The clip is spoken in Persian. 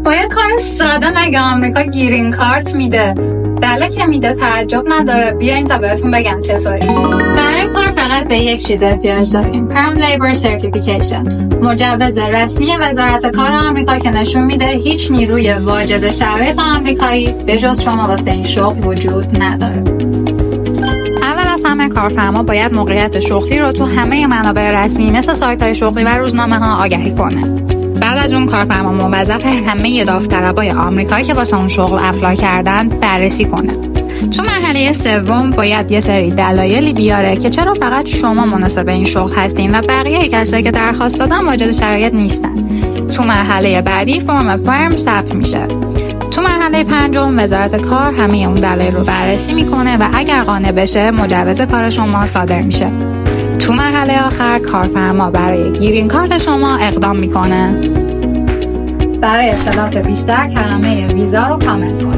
با یه کار ساده مگه آمریکا گرین کارت میده؟ بله که میده، تعجب نداره. بیاین تا بهتون بگم چطوری. برای کار فقط به یک چیز احتیاج داریم: Perm Labor Certification، مجوز رسمی وزارت کار آمریکا که نشون میده هیچ نیروی واجد شرایط آمریکایی به جز شما واسه این شغل وجود نداره. اول از همه کارفرما باید موقعیت شغلی رو تو همه منابع رسمی مثل سایت‌های شغلی و روزنامه‌ها آگهی کنه. بعد از اون کارفرما موظف همه داوطلبای آمریکایی که واسه اون شغل اپلای کردن بررسی کنه. تو مرحله سوم باید یه سری دلایلی بیاره که چرا فقط شما مناسب این شغل هستین و بقیه کسایی که درخواست دادن واجد شرایط نیستن. تو مرحله بعدی فرم فرم ثبت میشه. تو مرحله پنجم وزارت کار همه اون دلایل رو بررسی میکنه و اگر قانع بشه مجوز کار شما صادر میشه. تو مرحله آخر کارفرما برای گرین کارت شما اقدام میکنه. برای اطلاعات بیشتر کلمه ویزا رو کامنت کنید.